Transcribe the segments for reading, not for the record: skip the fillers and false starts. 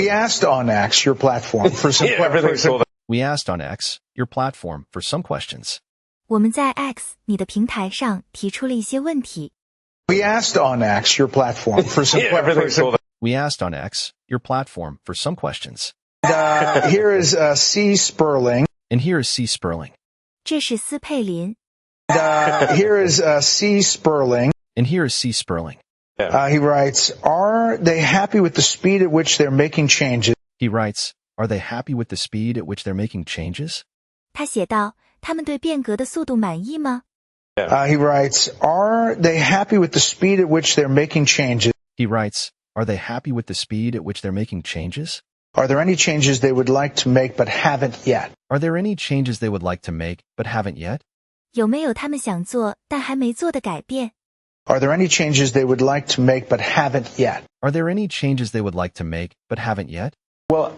We asked on X, your platform, for some We asked on X, your platform, for some questions. 我们在 X 你的平台上提出了一些问题。We asked on X, your platform, for some We asked on X, your platform, for some questions. Here is C. Sperling. And here is C. Sperling. 这是斯佩林。Here is C. Sperling. And here is C. Sperling. He writes, are they happy with the speed at which they're making changes? He writes, are they happy with the speed at which they're making changes? 他写道，他们对变革的速度满意吗？ He writes, are they happy with the speed at which they're making changes? He writes, are they happy with the speed at which they're making changes? Are there any changes they would like to make but haven't yet? Are there any changes they would like to make but haven't yet? 有没有他们想做但还没做的改变？ Are there any changes they would like to make but haven't yet? Are there any changes they would like to make but haven't yet? Well,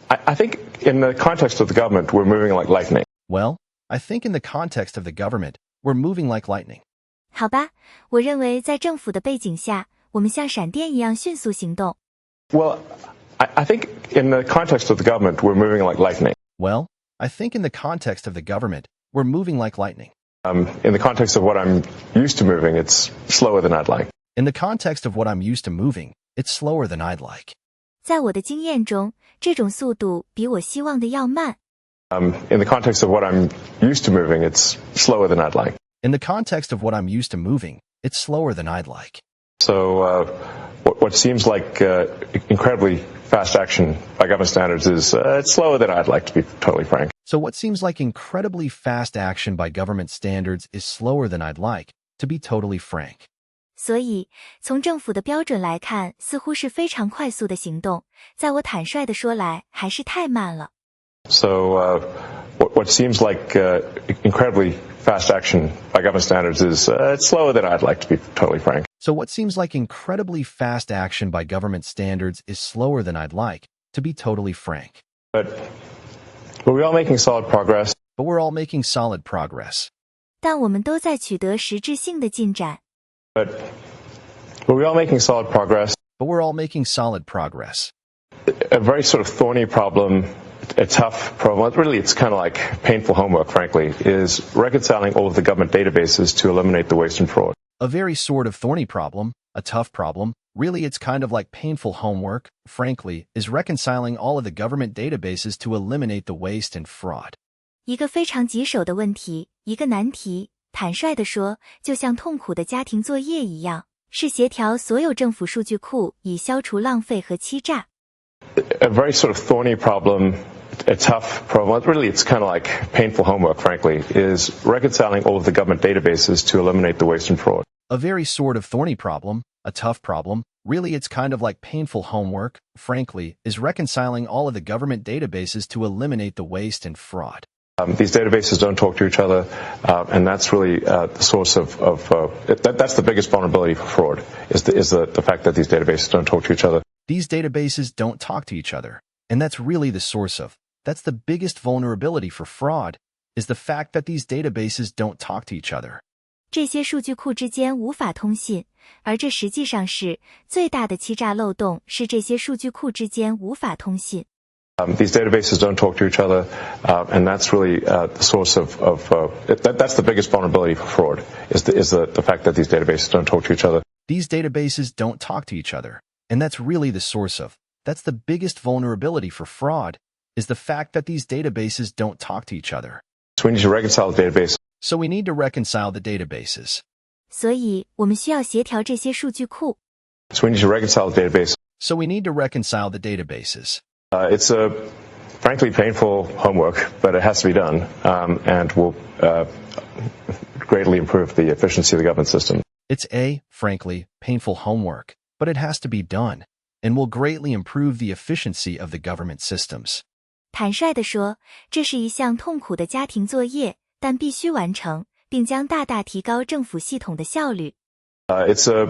I think in the context of the government, we're moving like lightning. Well, I think in the context of the government, we're moving like lightning. 好吧，我认为在政府的背景下，我们像闪电一样迅速行动。 Well, I think in the context of the government, we're moving like lightning. Well, I think in the context of the government, we're moving like lightning. In the context of what I'm used to moving, it's slower than I'd like. In the context of what I'm used to moving, it's slower than I'd like. 在我的经验中，这种速度比我希望的要慢。In the context of what I'm used to moving, it's slower than I'd like. In the context of what I'm used to moving, it's slower than I'd like. So what seems like incredibly fast action by government standards is it's slower than I'd like, to be totally frank. So what seems like incredibly fast action by government standards is slower than I'd like, to be totally frank. 所以，从政府的标准来看，似乎是非常快速的行动。在我坦率地说来，还是太慢了。 So what seems like incredibly fast action by government standards is it's slower than I'd like, to be totally frank. So what seems like incredibly fast action by government standards is slower than I'd like, to be totally frank. But we're all making solid progress. But we're all making solid progress. 但我们都在取得实质性的进展。 But we're all making solid progress. But we're all making solid progress. A very sort of thorny problem, a tough problem, really it's kind of like painful homework, frankly, is reconciling all of the government databases to eliminate the waste and fraud. A very sort of thorny problem, a tough problem, really it's kind of like painful homework, frankly, is reconciling all of the government databases to eliminate the waste and fraud. 一个非常棘手的问题，一个难题，坦率地说，就像痛苦的家庭作业一样，是协调所有政府数据库以消除浪费和欺诈。 A very sort of thorny problem, a tough problem, really it's kind of like painful homework, frankly, is reconciling all of the government databases to eliminate the waste and fraud. A very sort of thorny problem, a tough problem, really it's kind of like painful homework, frankly, is reconciling all of the government databases to eliminate the waste and fraud. These databases don't talk to each other, and that's really the source of that's the biggest vulnerability for fraud, is the fact that these databases don't talk to each other. These databases don't talk to each other, and that's really the source of, that's the biggest vulnerability for fraud, is the fact that these databases don't talk to each other. 这些数据库之间无法通信，而这实际上是最大的欺诈漏洞，是这些数据库之间无法通信。 These databases don't talk to each other, and that's really the source of that's the biggest vulnerability for fraud, is the fact that these databases don't talk to each other. These databases don't talk to each other, and that's really the source of, that's the biggest vulnerability for fraud, is the fact that these databases don't talk to each other. So we need to reconcile the database. So we need to reconcile the databases. 所以，我们需要协调这些数据库。 So we need to reconcile the database. So we need to reconcile the databases. It's a frankly painful homework, but it has to be done, and will greatly improve the efficiency of the government system. It's a, frankly, painful homework, but it has to be done, and will greatly improve the efficiency of the government systems. 坦率地说，这是一项痛苦的家庭作业，但必须完成，并将大大提高政府系统的效率。 It's a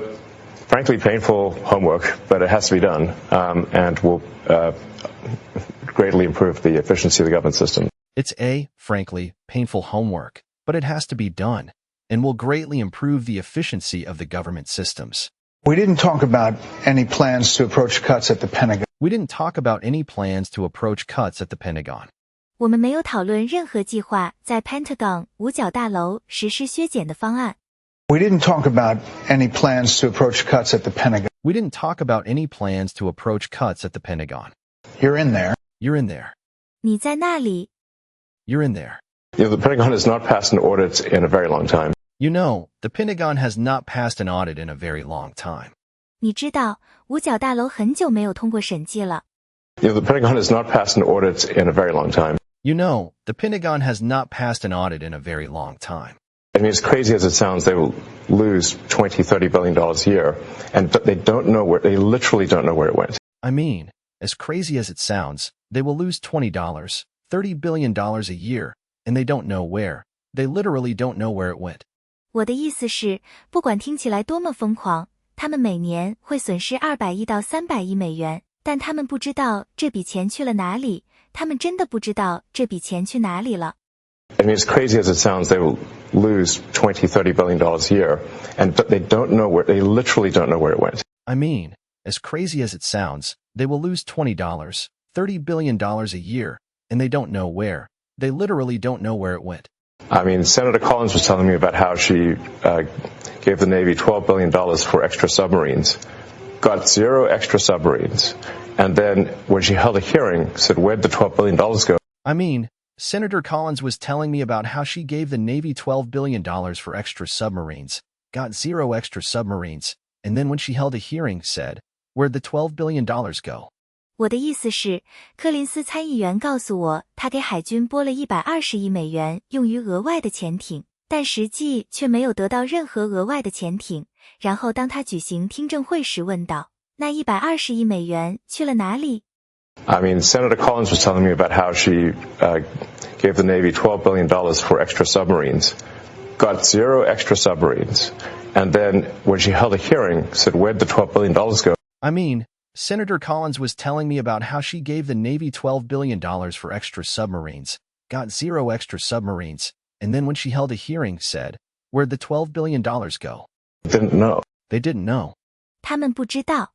frankly painful homework, but it has to be done, and will greatly improve the efficiency of the government system. It's a, frankly, painful homework, but it has to be done, and will greatly improve the efficiency of the government systems. We didn't talk about any plans to approach cuts at the Pentagon. We didn't talk about any plans to approach cuts at the Pentagon. 我们没有讨论任何计划在 Pentagon 五角大楼实施削减的方案。We didn't talk about any plans to approach cuts at the Pentagon. We didn't talk about any plans to approach cuts at the Pentagon. You're in there. You're in there. 你在那里？ You're in there. You know, the Pentagon has not passed an audit in a very long time. You know, the Pentagon has not passed an audit in a very long time. 你知道，五角大楼很久没有通过审计了。You know, the Pentagon has not passed an audit in a very long time. You know, the Pentagon has not passed an audit in a very long time. I mean, as crazy as it sounds, they will lose $20, $30 billion a year, and they literally don't know where it went. I mean, as crazy as it sounds, they will lose $20, $30 billion a year, and they don't know where. They literally don't know where it went. 我的意思是，不管听起来多么疯狂，他们每年会损失200亿到300亿美元，但他们不知道这笔钱去了哪里，他们真的不知道这笔钱去哪里了。I mean, as crazy as it sounds, they will lose $20, $30 billion a year, and they literally don't know where it went. I mean, as crazy as it sounds, they will lose $20, $30 billion a year, and they don't know where. They literally don't know where it went. I mean, Senator Collins was telling me about how she gave the Navy $12 billion for extra submarines, got 0 extra submarines, and then when she held a hearing, said, where'd the $12 billion go? I mean, Senator Collins was telling me about how she gave the Navy $12 billion for extra submarines, got 0 extra submarines, and then when she held a hearing said, where'd the $12 billion go? 我的意思是，柯林斯参议员告诉我，他给海军拨了120亿美元用于额外的潜艇，但实际却没有得到任何额外的潜艇。然后当他举行听证会时问道，那120亿美元去了哪里？ I mean, Senator Collins was telling me about how she gave the Navy $12 billion for extra submarines, got 0 extra submarines, and then when she held a hearing, said, where'd the $12 billion go? I mean, Senator Collins was telling me about how she gave the Navy $12 billion for extra submarines, got 0 extra submarines, and then when she held a hearing said, where'd the $12 billion go? Didn't know. They didn't know. 他们不知道。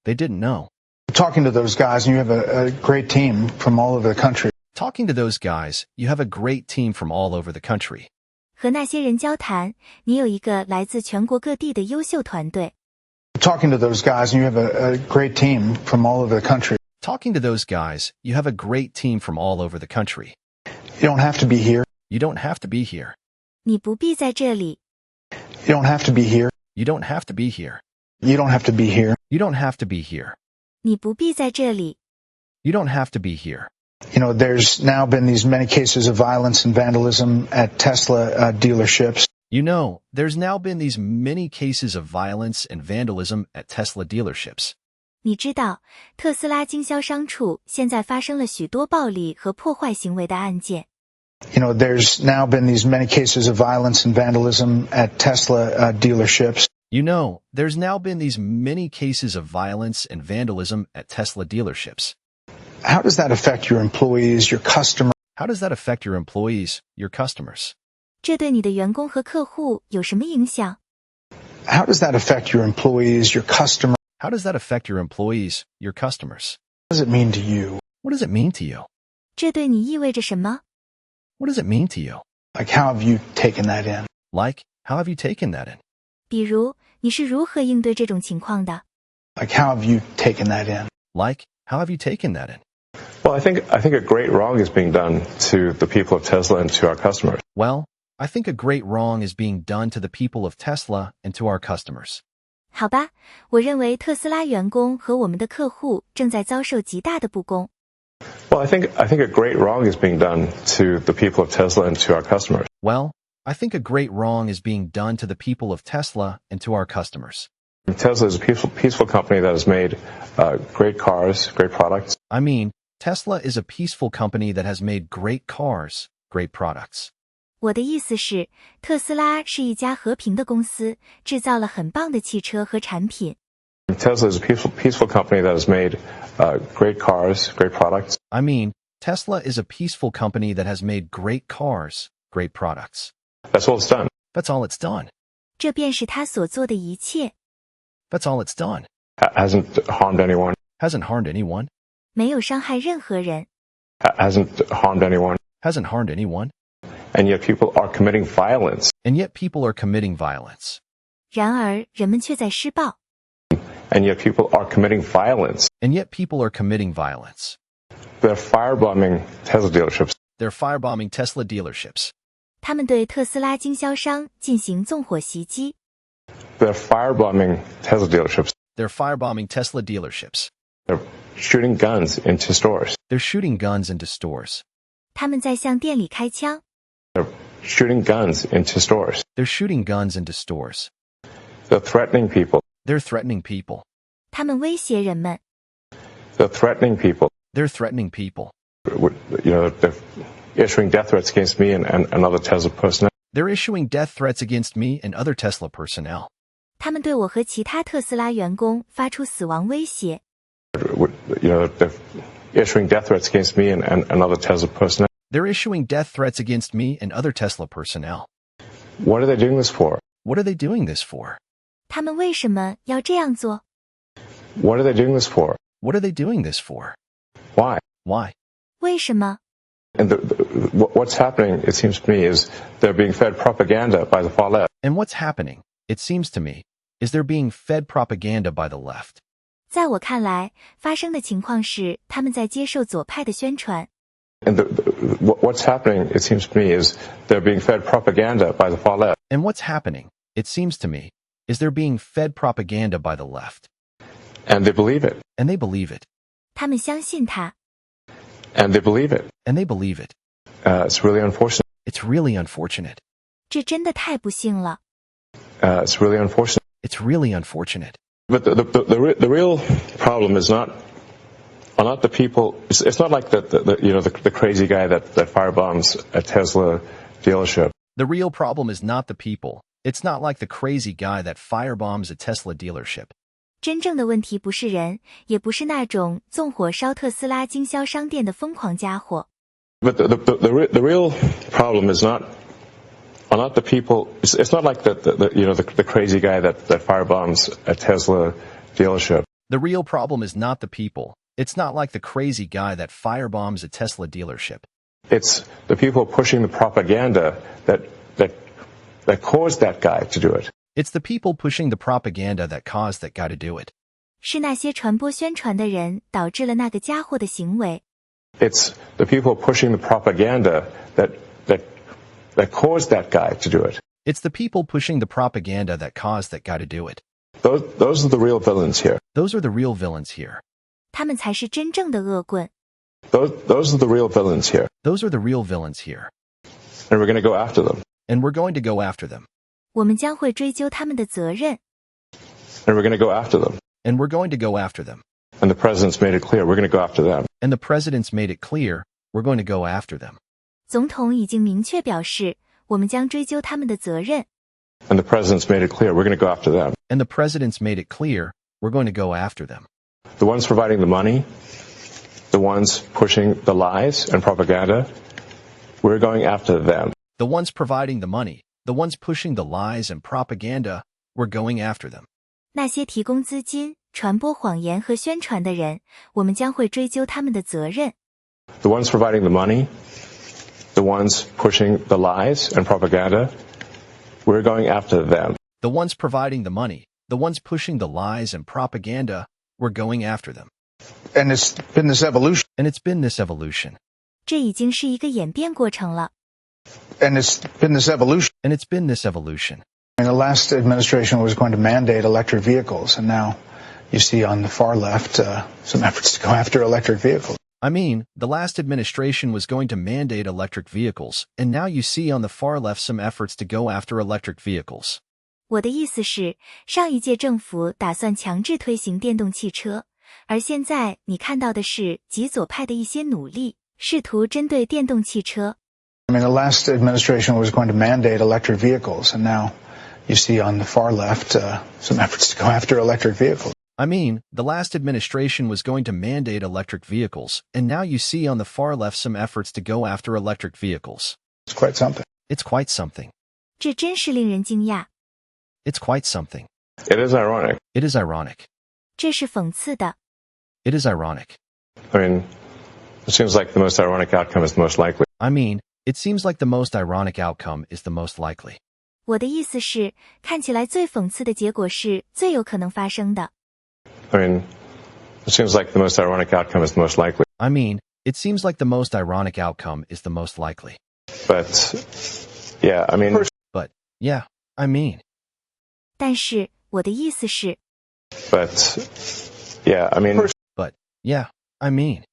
They didn't know. Talking to those guys, and you have a great team from all over the country. Talking to those guys, you have a great team from all over the country. 和那些人交谈，你有一个来自全国各地的优秀团队。Talking to those guys, and you have a great team from all over the country. Talking to those guys, you have a great team from all over the country. You don't have to be here. You don't have to be here. 你不必在这里。 You don't have to be here. You don't have to be here. You don't have to be here. You don't have to be here. 你不必在这里。 You don't have to be here. You know, there's now been these many cases of violence and vandalism at Tesla dealerships. You know, there's now been these many cases of violence and vandalism at Tesla dealerships. 你知道，特斯拉经销商处现在发生了许多暴力和破坏行为的案件。You know, there's now been these many cases of violence and vandalism at Tesla dealerships. You know, there's now been these many cases of violence and vandalism at Tesla dealerships. How does that affect your employees, your customers? How does that affect your employees, your customers? 这对你的员工和客户有什么影响？ How does that affect your employees, your customers? How does that affect your employees, your customers? What does it mean to you? What does it mean to you? 这对你意味着什么？ What does it mean to you? Like, how have you taken that in? Like, how have you taken that in? 比如，你是如何应对这种情况的？ Like, how have you taken that in? Like, how have you taken that in? Well, I think a great wrong is being done to the people of Tesla and to our customers. Well, I think a great wrong is being done to the people of Tesla and to our customers. 好吧，我认为特斯拉员工和我们的客户正在遭受极大的不公。 Well, I think a great wrong is being done to the people of Tesla and to our customers. Well, I think a great wrong is being done to the people of Tesla and to our customers. Tesla is a peaceful company that has made great cars, great products. I mean, Tesla is a peaceful company that has made great cars, great products. 我的意思是，特斯拉是一家和平的公司，制造了很棒的汽车和产品。 Tesla is a peaceful company that has made great cars, great products. I mean, Tesla is a peaceful company that has made great cars, great products. That's all it's done. That's all it's done. 这便是他所做的一切。 That's all it's done. Hasn't harmed anyone. Hasn't harmed anyone. 没有伤害任何人， hasn't harmed anyone. Hasn't harmed anyone. And yet people are committing violence. And yet people are committing violence. 然而人们却在施暴。 And yet people are committing violence. And yet people are committing violence. They're firebombing Tesla dealerships. They're firebombing Tesla dealerships. 他们对特斯拉经销商进行纵火袭击。 They're firebombing Tesla dealerships. They're firebombing Tesla dealerships. They're shooting guns into stores. They're shooting guns into stores. 他们在向店里开枪。 They're shooting guns into stores. They're shooting guns into stores. They're threatening people. They're threatening people. 他们威胁人们。 They're threatening people. They're threatening people. They're issuing death threats against me and other Tesla personnel. They're issuing death threats against me and other Tesla personnel. 他们对我和其他特斯拉员工发出死亡威胁。 They're issuing death threats against me and other Tesla personnel. They're issuing death threats against me and other Tesla personnel. What are they doing this for? What are they doing this for? 他们为什么要这样做？ What are they doing this for? What are they doing this for? Why? Why? 为什么？ And what's happening, it seems to me, is they're being fed propaganda by the far left. And what's happening, it seems to me, is they're being fed propaganda by the left. 在我看来，发生的情况是他们在接受左派的宣传。 And what's happening, it seems to me, is they're being fed propaganda by the far left. And what's happening, it seems to me, is they're being fed propaganda by the left. And they believe it. And they believe it. 他们相信他， And they believe it. And they believe it. It's really unfortunate. It's really unfortunate. 这真的太不幸了。 It's really unfortunate. It's really unfortunate. But the real problem is not the people. It's not like the crazy guy that firebombs a Tesla dealership. The real problem is not the people. It's not like the crazy guy that firebombs a Tesla dealership. 真正的问题不是人，也不是那种纵火烧特斯拉经销商店的疯狂家伙。 But the real problem is not the people. It's not like the crazy guy that firebombs a Tesla dealership. The real problem is not the people. It's not like the crazy guy that firebombs a Tesla dealership. It's the people pushing the propaganda that caused that guy to do it. It's the people pushing the propaganda that caused that guy to do it. 是那些传播宣传的人导致了那个家伙的行为。 It's the people pushing the propaganda that caused that guy to do it. It's the people pushing the propaganda that caused that guy to do it. Those are the real villains here. Those are the real villains here. 他们才是真正的恶棍。 Those are the real villains here. Those are the real villains here. And we're going to go after them. And we're going to go after them. 我们将会追究他们的责任。 And we're going to go after them. And we're going to go after them. And the president's made it clear we're going to go after them. And the president's made it clear we're going to go after them. 总统已经明确表示，我们将追究他们的责任。 And the president's made it clear we're going to go after them. And the president's made it clear we're going to go after them. The ones providing the money, the ones pushing the lies and propaganda, we're going after them. The ones providing the money, the ones pushing the lies and propaganda, we're going after them. 那些提供资金、传播谎言和宣传的人，我们将会追究他们的责任。 The ones providing the money, the ones pushing the lies and propaganda, we're going after them. The ones providing the money, the ones pushing the lies and propaganda, we're going after them. And it's been this evolution. And it's been this evolution. 这已经是一个演变过程了。 And it's been this evolution. And it's been this evolution. And the last administration was going to mandate electric vehicles, and now you see on the far left some efforts to go after electric vehicles. I mean, the last administration was going to mandate electric vehicles, and now you see on the far left some efforts to go after electric vehicles. 我的意思是，上一届政府打算强制推行电动汽车，而现在你看到的是极左派的一些努力，试图针对电动汽车。 I mean, the last administration was going to mandate electric vehicles, and now you see on the far left some efforts to go after electric vehicles. I mean, the last administration was going to mandate electric vehicles, and now you see on the far left some efforts to go after electric vehicles. It's quite something. It's quite something. 这真是令人惊讶， It's quite something. It is ironic. It is ironic. 这是讽刺的。It is ironic. I mean, it seems like the most ironic outcome is the most likely. I mean, it seems like the most ironic outcome is the most likely. 我的意思是，看起来最讽刺的结果是最有可能发生的。I mean, it seems like the most ironic outcome is the most likely. I mean, it seems like the most ironic outcome is the most likely. But, yeah, I mean... But, yeah, I mean... 但是，我的意思是 But, yeah, I mean... But, yeah, I mean...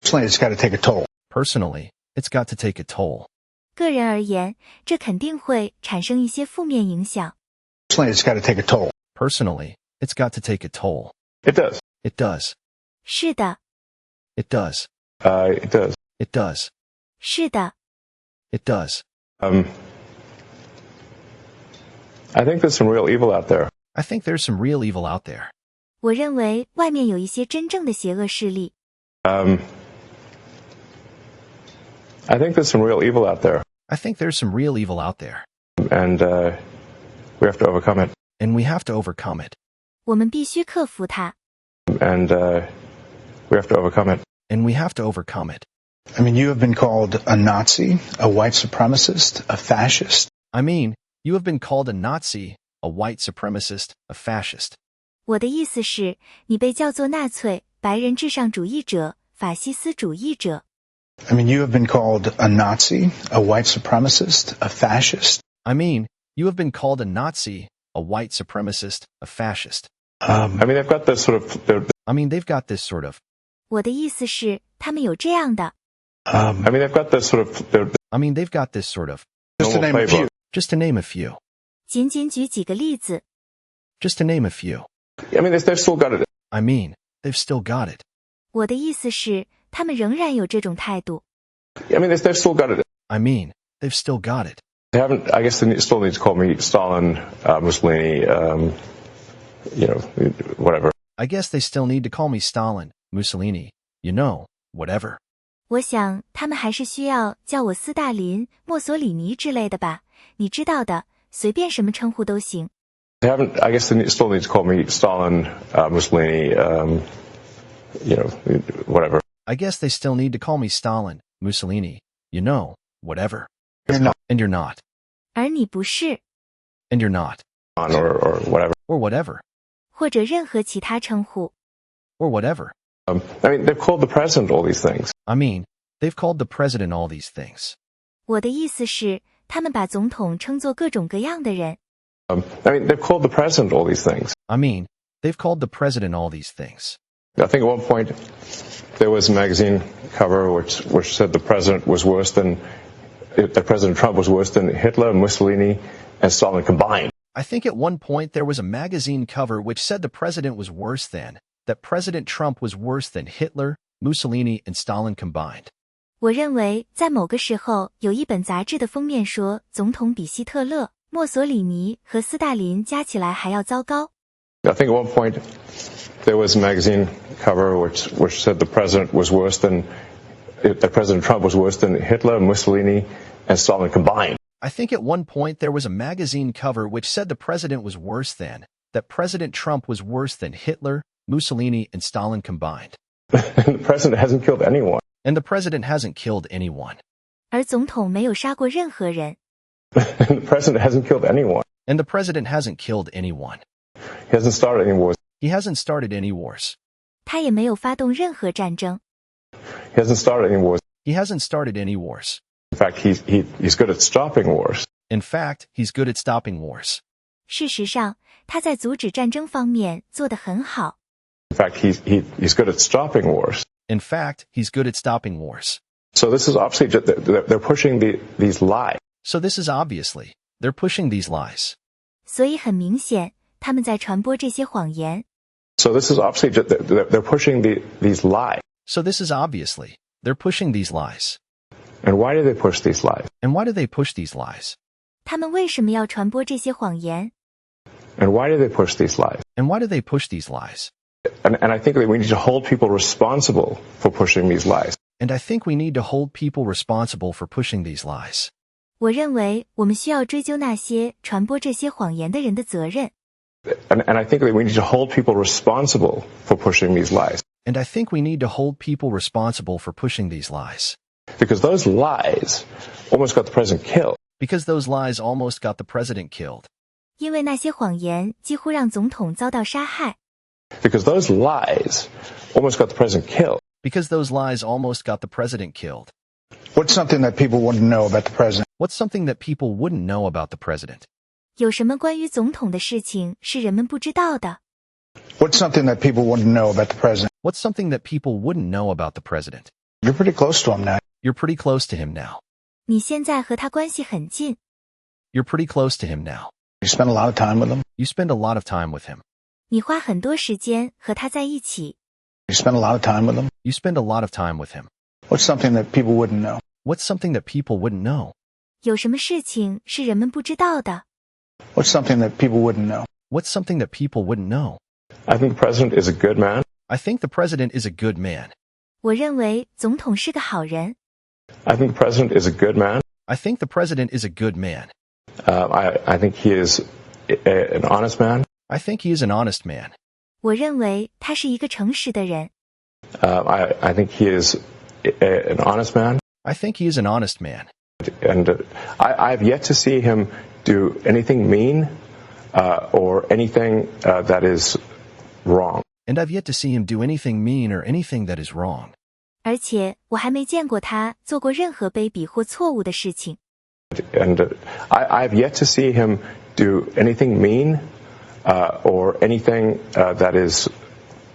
Personally, it's got to take a toll. Personally, it's got to take a toll. 个人而言，这肯定会产生一些负面影响。Personally, it's got to take a toll. Personally, it's got to take a toll. It does. It does. 是的， It does. It does. It does. 是的， It does. I think there's some real evil out there. I think there's some real evil out there. 我认为外面有一些真正的邪恶势力。I think there's some real evil out there. I think there's some real evil out there. And we have to overcome it. And we have to overcome it. 我们必须克服它。 And we have to overcome it. And we have to overcome it. I mean, you have been called a Nazi, a white supremacist, a fascist. I mean, you have been called a Nazi, a white supremacist, a fascist. 我的意思是，你被叫做纳粹、白人至上主义者、法西斯主义者。 I mean, you have been called a Nazi, a white supremacist, a fascist. I mean, you have been called a Nazi, a white supremacist, a fascist. I mean, they've got this sort of... I mean, they've got this sort of... 我的意思是，他们有这样的。I mean, they've got this sort of... I mean, they've got this sort of... Just to name a few. Just to name a few. 仅仅举几个例子。 Just to name a few. I mean, they've still got it. I mean, they've still got it. 我的意思是，他们仍然有这种态度。 I mean, they've still got it. I mean, they've still got it. They haven't... I guess they still need to call me Stalin, Mussolini, you know, whatever. I guess they still need to call me Stalin, Mussolini, you know, whatever. 我想他们还是需要叫我斯大林、墨索里尼之类的吧，你知道的，随便什么称呼都行。 They haven't... I guess they still need to call me Stalin, Mussolini, you know, whatever. I guess they still need to call me Stalin, Mussolini, you know, whatever. You're not. And you're not. 而你不是， And you're not. Or whatever. Or whatever. 或者任何其他称呼。 Or whatever. I mean, they've called the president all these things. I mean, they've called the president all these things. 我的意思是，他们把总统称作各种各样的人。 I mean, they've called the president all these things. I mean, they've called the president all these things. I think at one point there was a magazine cover which said the president was worse than... that President Trump was worse than Hitler, Mussolini, and Stalin combined. I think at one point there was a magazine cover which said the president was worse than, that President Trump was worse than Hitler, Mussolini, and Stalin combined. 我认为在某个时候有一本杂志的封面说，总统比希特勒、墨索里尼和斯大林加起来还要糟糕。 I think at one point there was a magazine cover which said the president was worse than... that President Trump was worse than Hitler, Mussolini, and Stalin combined. I think at one point there was a magazine cover which said the president was worse than, that President Trump was worse than Hitler, Mussolini, and Stalin combined. And the president hasn't killed anyone. And the president hasn't killed anyone. 而总统没有杀过任何人。 And the president hasn't killed anyone. And the president hasn't killed anyone. He hasn't started any wars. He hasn't started any wars. 他也没有发动任何战争。 He hasn't started any wars. He hasn't started any wars. In fact, he's good at stopping wars. In fact, he's good at stopping wars. 事实上，他在阻止战争方面做得很好。 In fact, he's good at stopping wars. In fact, he's good at stopping wars. So this is obviously they're pushing these lies. So this is obviously, they're pushing these lies. 所以很明显，他们在传播这些谎言。 So this is obviously they're pushing these lies. So this is obviously, they're pushing these lies. And why do they push these lies? And why do they push these lies? 他们为什么要传播这些谎言？ And why do they push these lies? And why do they push these lies? And I think that we need to hold people responsible for pushing these lies. And I think we need to hold people responsible for pushing these lies. 我认为我们需要追究那些传播这些谎言的人的责任。 And I think that we need to hold people responsible for pushing these lies. And I think we need to hold people responsible for pushing these lies. Because those lies almost got the president killed. Because those lies almost got the president killed. 因为那些谎言几乎让总统遭到杀害。Because those lies almost got the president killed. Because those lies almost got the president killed. What's something that people wouldn't know about the president? What's something that people wouldn't know about the president? 有什么关于总统的事情是人们不知道的？ What's something that people wouldn't know about the president? What's something that people wouldn't know about the president? You're pretty close to him now. You're pretty close to him now. 你现在和他关系很近， You're pretty close to him now. You spend a lot of time with him. You spend a lot of time with him. 你花很多时间和他在一起。 You spend a lot of time with him. You spend a lot of time with him. What's something that people wouldn't know? What's something that people wouldn't know? 有什么事情是人们不知道的？ What's something that people wouldn't know? What's something that people wouldn't know? I think the president is a good man. I think the president is a good man. 我认为总统是个好人。 I think the president is a good man. I think the president is a good man. I think he is an honest man. I think he is an honest man. 我认为他是一个诚实的人。 I think he is an honest man. I think he is an honest man. And I've yet to see him do anything mean or anything that is wrong. And I've yet to see him do anything mean or anything that is wrong. 而且我还没见过他做过任何卑鄙或错误的事情。 And I've yet to see him do anything mean or anything that is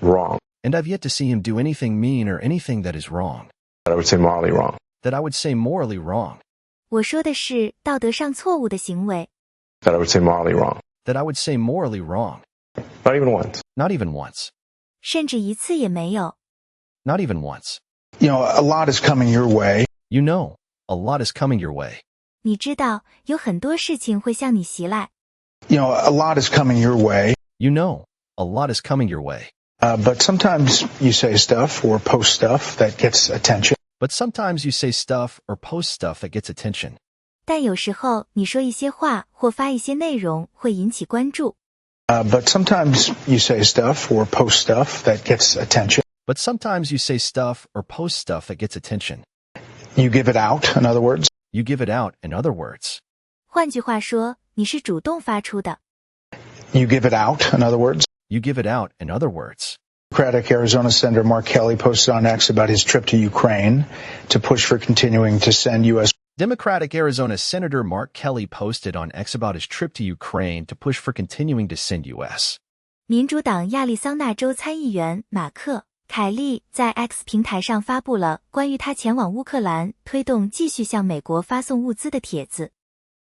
wrong. And I've yet to see him do anything mean or anything that is wrong. That I would say morally wrong. That I would say morally wrong. 我说的是道德上错误的行为。 That I would say morally wrong. That I would say morally wrong. Not even once. Not even once. 甚至一次也没有。 Not even once. You know, a lot is coming your way. You know, a lot is coming your way. 你知道，有很多事情会向你袭来。 You know, a lot is coming your way. You know, a lot is coming your way. But sometimes you say stuff or post stuff that gets attention. But sometimes you say stuff or post stuff that gets attention. 但有时候你说一些话或发一些内容会引起关注。 But sometimes you say stuff or post stuff that gets attention. But sometimes you say stuff or post stuff that gets attention. You give it out, in other words. You give it out, in other words. 换句话说，你是主动发出的。 You give it out, in other words. You give it out, in other words. Democratic Arizona Senator Mark Kelly posted on X about his trip to Ukraine to push for continuing to send U.S. Democratic Arizona Senator Mark Kelly posted on X about his trip to Ukraine to push for continuing to send U.S. 民主党亚利桑那州参议员马克·凯利在 X 平台上发布了关于他前往乌克兰推动继续向美国发送物资的帖子。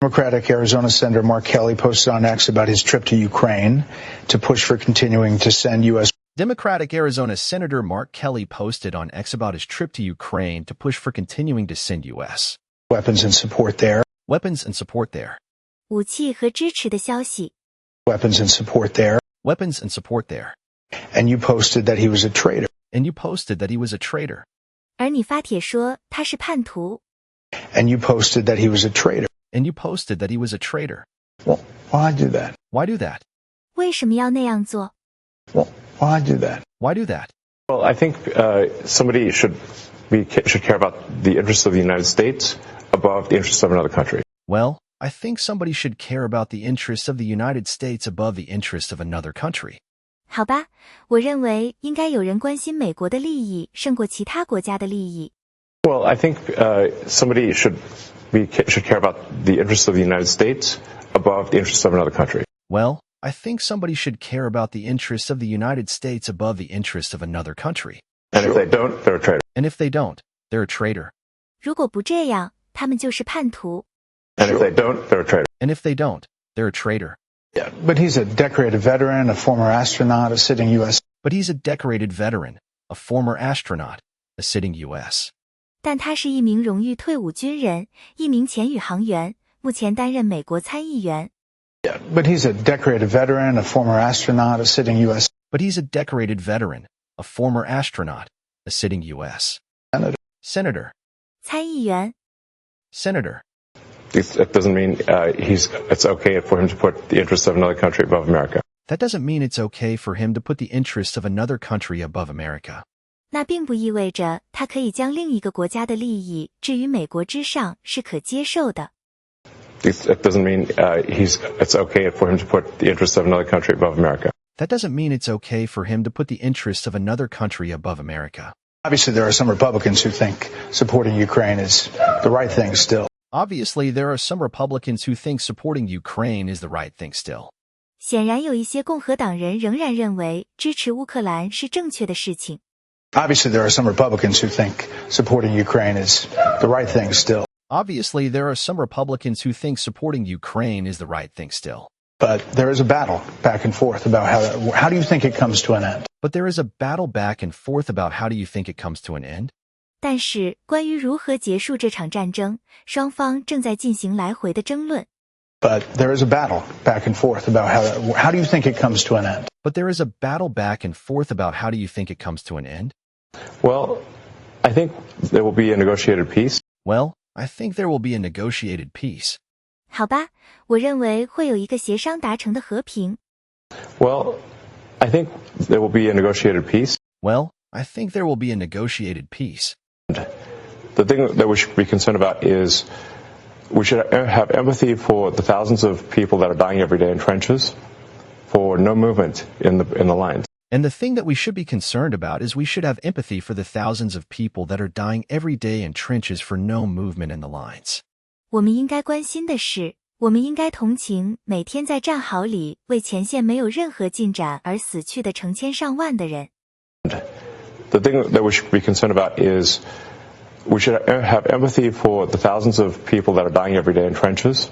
Democratic Arizona Senator Mark Kelly posted on X about his trip to Ukraine to push for continuing to send U.S. Democratic Arizona Senator Mark Kelly posted on X about his trip to Ukraine to push for continuing to send U.S. weapons and support there. weapons and support there. 武器和支持的消息。 Weapons and support there. weapons and support there. And you posted that he was a traitor. And you posted that he was a traitor. 而你发帖说他是叛徒。 And you posted that he was a traitor. And you posted that he was a traitor. Well, why do that? Why do that? 为什么要那样做？ Well, why do that? Why do that? Well, I think somebody should care about the interests of the United States above the interests of another country. Well, I think somebody should care about the interests of the United States above the interests of another country. 好吧，我认为应该有人关心美国的利益胜过其他国家的利益。 Well, I think somebody should care about the interests of the United States above the interests of another country. Well, I think somebody should care about the interests of the United States above the interests of another country. And if they don't, they're a traitor. And if they don't, they're a traitor. 如果不这样，他们就是叛徒。 And if they don't, they're a traitor. And if they don't, they're a traitor. Yeah, but he's a decorated veteran, a former astronaut, a sitting U.S. But he's a decorated veteran, a former astronaut, a sitting U.S. 但他是一名荣誉退伍军人，一名前宇航员，目前担任美国参议员。 Yeah, but he's a decorated veteran, a former astronaut, a sitting U.S. But he's a decorated veteran, a former astronaut, a sitting U.S. Senator. Senator. 参议员。 Senator. It doesn't mean it's okay for him to put the interests of another country above America. That doesn't mean it's okay for him to put the interests of another country above America. 那并不意味着他可以将另一个国家的利益置于美国之上是可接受的。It doesn't mean it's okay for him to put the interests of another country above America. That doesn't mean it's okay for him to put the interests of another country above America. Obviously, there are some Republicans who think supporting Ukraine is the right thing still. Obviously, there are some Republicans who think supporting Ukraine is the right thing still. 显然有一些共和党人仍然认为支持乌克兰是正确的事情。Obviously, there are some Republicans who think supporting Ukraine is the right thing still. Obviously, there are some Republicans who think supporting Ukraine is the right thing still. But there is a battle back and forth about how do you think it comes to an end? But there is a battle back and forth about how do you think it comes to an end? 但是关于如何结束这场战争，双方正在进行来回的争论。But there is a battle back and forth about how do you think it comes to an end? But there is a battle back and forth about how do you think it comes to an end? Well, I think there will be a negotiated peace. Well, I think there will be a negotiated peace. 好吧，我认为会有一个协商达成的和平。Well, I think there will be a negotiated peace. Well, I think there will be a negotiated peace. The thing that we should be concerned about is we should have empathy for the thousands of people that are dying every day in trenches for no movement in the lines. And the thing that we should be concerned about is we should have empathy for the thousands of people that are dying every day in trenches for no movement in the lines. 我们应该关心的是，我们应该同情每天在战壕里为前线没有任何进展而死去的成千上万的人。The thing that we should be concerned about is we should have empathy for the thousands of people that are dying every day in trenches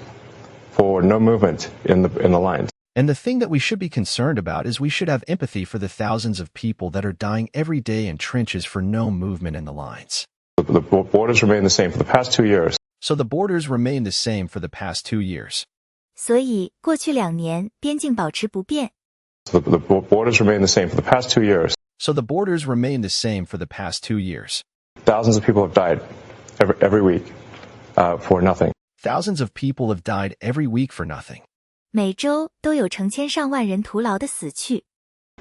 for no movement in the lines. And the thing that we should be concerned about is we should have empathy for the thousands of people that are dying every day in trenches for no movement in the lines. The borders remain the same for the past 2 years. So the borders remain the same for the past 2 years. 所以过去2年边境保持不变。The borders remain the same for the past 2 years. So the borders remain the same for the past 2 years. Thousands of people have died every week for nothing. Thousands of people have died every week for nothing. 每周都有成千上万人徒劳的死去。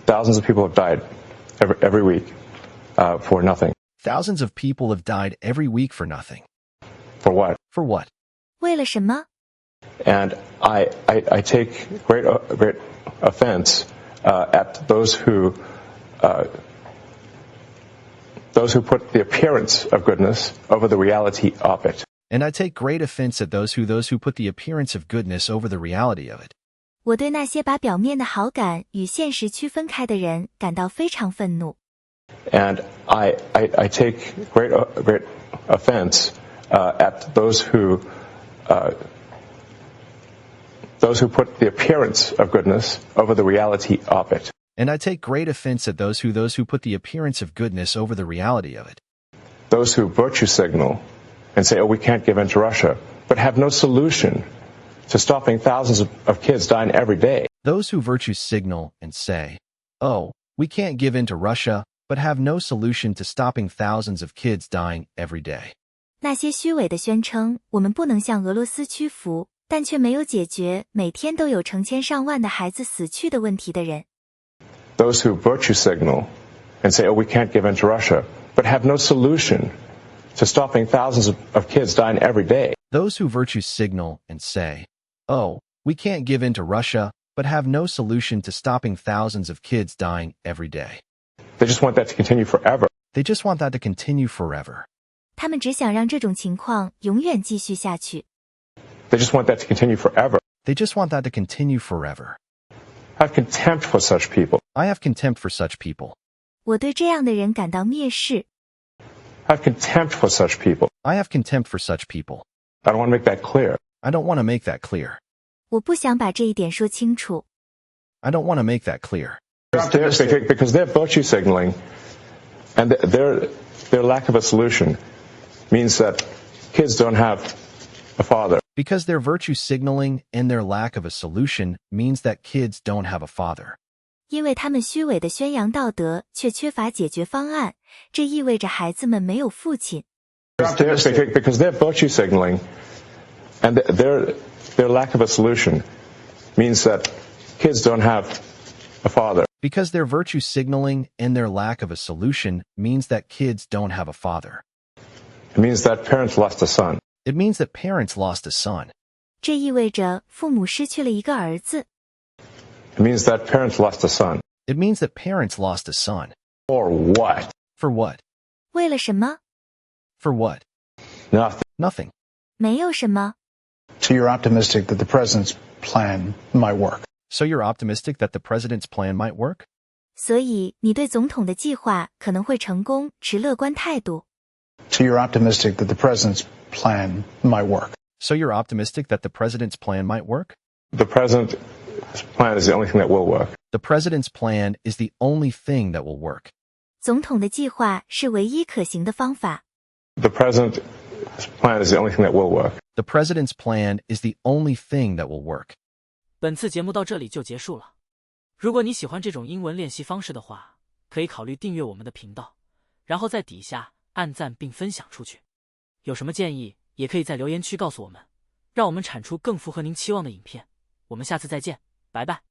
Thousands of people have died every week for nothing. Thousands of people have died every week for nothing. For what? For what? 为了什么？ And I take great offense at those who put the appearance of goodness over the reality of it. And I take great offense at those who put the appearance of goodness over the reality of it. 我对那些把表面的好感与现实区分开的人感到非常愤怒。And I take great offense at those who put the appearance of goodness over the reality of it. And I take great offense at those who put the appearance of goodness over the reality of it. Those who virtue signal and say, oh, we can't give in to Russia, but have no solution to stopping thousands of kids dying every day. Those who virtue signal and say, oh, we can't give in to Russia, but have no solution to stopping thousands of kids dying every day. 那些虚伪的宣称我们不能向俄罗斯屈服，但却没有解决每天都有成千上万的孩子死去的问题的人。Those who virtue signal and say, oh, we can't give in to Russia, but have no solution to stopping thousands of kids dying every day. Those who virtue signal and say, oh, we can't give in to Russia, but have no solution to stopping thousands of kids dying every day. They just want that to continue forever. They just want that to continue forever. 他们只想让这种情况永远继续下去。They just want that to continue forever. They just want that to continue forever. I have contempt for such people. I have contempt for such people. 我对这样的人感到蔑视。I have contempt for such people. I have contempt for such people. I don't want to make that clear. I don't want to make that clear. 我不想把这一点说清楚。I don't want to make that clear. Because they're virtue signaling, and their lack of a solution means that kids don't have a father. Because their virtue signaling and their lack of a solution means that kids don't have a father. 因为他们虚伪地宣扬道德，却缺乏解决方案，这意味着孩子们没有父亲。Because they're virtue signaling, and their lack of a solution means that kids don't have a father. Because their virtue signaling and their lack of a solution means that kids don't have a father. It means that parents lost a son. It means that parents lost a son. 这意味着父母失去了一个儿子。It means that parents lost a son. It means that parents lost a son. Or what? For what? 为了什么？ For what? Nothing. Nothing. 没有什么。 So you're optimistic that the president's plan might work. So you're optimistic that the president's plan might work? 所以你对总统的计划可能会成功持乐观态度。 So you're optimistic that the president's plan might work. So you're optimistic that the president's plan might work? The president's plan is the only thing that will work. The president's plan is the only thing that will work. 总统的计划是唯一可行的方法。 The president's plan is the only thing that will work. The president's plan is the only thing that will work. 本次节目到这里就结束了。如果你喜欢这种英文练习方式的话，可以考虑订阅我们的频道，然后在底下按赞并分享出去。有什么建议，也可以在留言区告诉我们，让我们产出更符合您期望的影片。我们下次再见，拜拜。